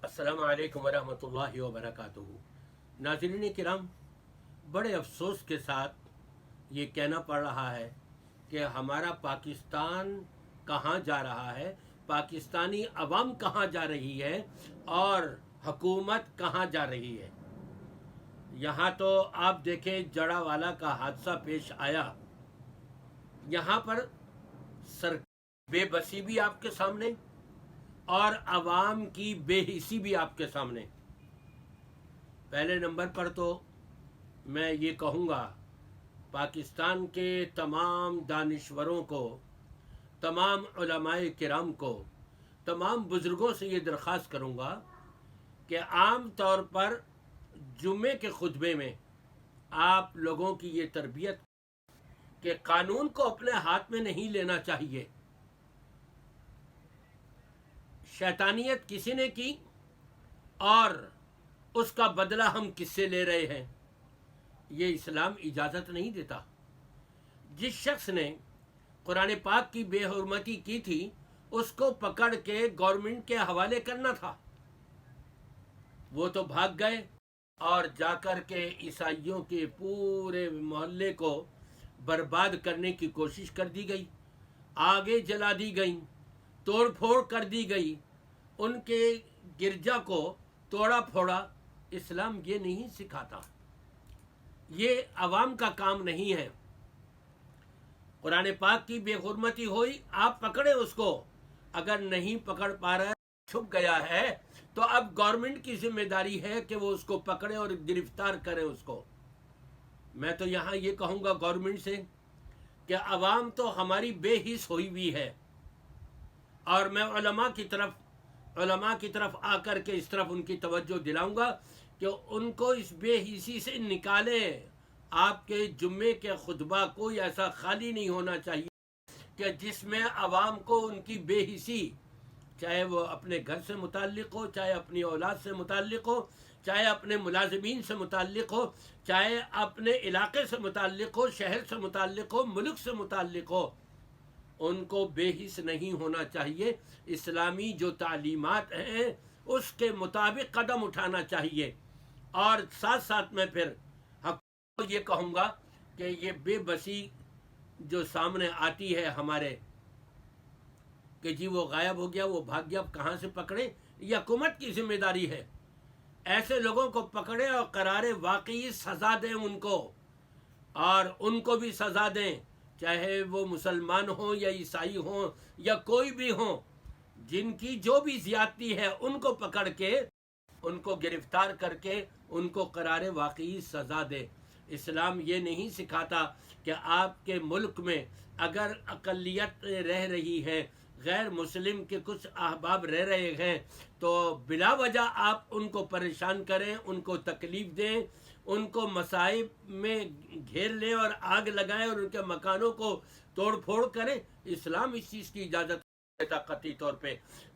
السلام علیکم ورحمۃ اللہ وبرکاتہ۔ ناظرین کرام، بڑے افسوس کے ساتھ یہ کہنا پڑ رہا ہے کہ ہمارا پاکستان کہاں جا رہا ہے، پاکستانی عوام کہاں جا رہی ہے اور حکومت کہاں جا رہی ہے۔ یہاں تو آپ دیکھیں جڑا والا کا حادثہ پیش آیا، یہاں پر بے بسی بھی آپ کے سامنے اور عوام کی بے حسی بھی آپ کے سامنے۔ پہلے نمبر پر تو میں یہ کہوں گا پاکستان کے تمام دانشوروں کو، تمام علماء کرام کو، تمام بزرگوں سے یہ درخواست کروں گا کہ عام طور پر جمعے کے خطبے میں آپ لوگوں کی یہ تربیت کہ قانون کو اپنے ہاتھ میں نہیں لینا چاہیے۔ شیطانیت کسی نے کی اور اس کا بدلہ ہم کس سے لے رہے ہیں، یہ اسلام اجازت نہیں دیتا۔ جس شخص نے قرآن پاک کی بے حرمتی کی تھی اس کو پکڑ کے گورنمنٹ کے حوالے کرنا تھا، وہ تو بھاگ گئے اور جا کر کے عیسائیوں کے پورے محلے کو برباد کرنے کی کوشش کر دی گئی، آگے جلا دی گئی، توڑ پھوڑ کر دی گئی، ان کے گرجا کو توڑا پھوڑا۔ اسلام یہ نہیں سکھاتا، یہ عوام کا کام نہیں ہے۔ قرآن پاک کی بے حرمتی ہوئی، آپ پکڑے اس کو، اگر نہیں پکڑ پا رہا ہے، چھپ گیا ہے، تو اب گورنمنٹ کی ذمہ داری ہے کہ وہ اس کو پکڑے اور گرفتار کرے اس کو۔ میں تو یہاں یہ کہوں گا گورنمنٹ سے کہ عوام تو ہماری بے حس ہوئی ہوئی ہے، اور میں علماء کی طرف آ کر کے اس طرف ان کی توجہ دلاؤں گا کہ ان کو اس بے حسی سے نکالیں۔ آپ کے جمعے کے خطبہ کوئی ایسا خالی نہیں ہونا چاہیے کہ جس میں عوام کو ان کی بے حسی، چاہے وہ اپنے گھر سے متعلق ہو، چاہے اپنی اولاد سے متعلق ہو، چاہے اپنے ملازمین سے متعلق ہو، چاہے اپنے علاقے سے متعلق ہو، شہر سے متعلق ہو، ملک سے متعلق ہو، ان کو بے حس نہیں ہونا چاہیے۔ اسلامی جو تعلیمات ہیں اس کے مطابق قدم اٹھانا چاہیے۔ اور ساتھ ساتھ میں پھر حکومت کو یہ کہوں گا کہ یہ بے بسی جو سامنے آتی ہے ہمارے کہ جی وہ غائب ہو گیا، وہ بھاگ گیا، کہاں سے پکڑے، یہ حکومت کی ذمہ داری ہے۔ ایسے لوگوں کو پکڑے اور قرار واقعی سزا دیں ان کو، اور ان کو بھی سزا دیں، چاہے وہ مسلمان ہوں یا عیسائی ہوں یا کوئی بھی ہوں، جن کی جو بھی زیادتی ہے ان کو پکڑ کے، ان کو گرفتار کر کے ان کو قرار واقعی سزا دے۔ اسلام یہ نہیں سکھاتا کہ آپ کے ملک میں اگر اقلیت رہ رہی ہے، غیر مسلم کے کچھ احباب رہ رہے ہیں، تو بلا وجہ آپ ان کو پریشان کریں، ان کو تکلیف دیں، ان کو مصائب میں گھیر لیں اور آگ لگائیں اور ان کے مکانوں کو توڑ پھوڑ کریں۔ اسلام اس چیز کی اجازت دیتا قطعی طور پہ۔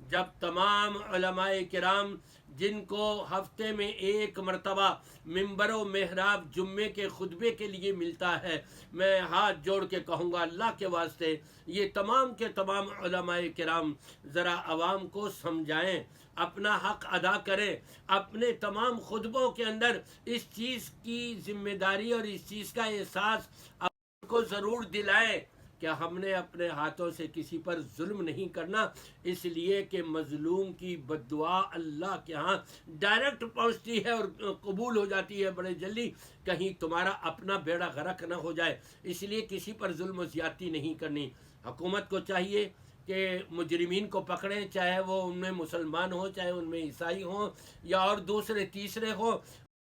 جب تمام علماء کرام جن کو ہفتے میں ایک مرتبہ منبر و محراب جمعے کے خطبے کے لیے ملتا ہے، میں ہاتھ جوڑ کے کہوں گا اللہ کے واسطے یہ تمام کے تمام علماء کرام ذرا عوام کو سمجھائیں، اپنا حق ادا کریں، اپنے تمام خطبوں کے اندر اس چیز کی ذمہ داری اور اس چیز کا احساس آپ کو ضرور دلائیں کہ ہم نے اپنے ہاتھوں سے کسی پر ظلم نہیں کرنا، اس لیے کہ مظلوم کی بد دعا اللہ کے ہاں ڈائریکٹ پہنچتی ہے اور قبول ہو جاتی ہے بڑے جلدی، کہیں تمہارا اپنا بیڑا غرق نہ ہو جائے۔ اس لیے کسی پر ظلم و زیادتی نہیں کرنی۔ حکومت کو چاہیے کہ مجرمین کو پکڑیں، چاہے وہ ان میں مسلمان ہوں، چاہے ان میں عیسائی ہوں یا اور دوسرے تیسرے ہوں،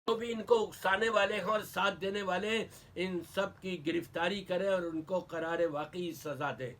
جو بھی ان کو اکسانے والے ہیں اور ساتھ دینے والے ہیں، ان سب کی گرفتاری کرے اور ان کو قرار واقعی سزا دے۔